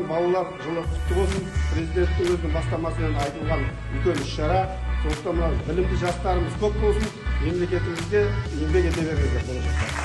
балалар жылы құтты болсын. Президенттің өзінің бастамасымен айтылған үлкен іс-шара. Сондықтан білімді жастарымыз көп болсын, мемлекетімізге еңбек ете беріңіздер болашақта.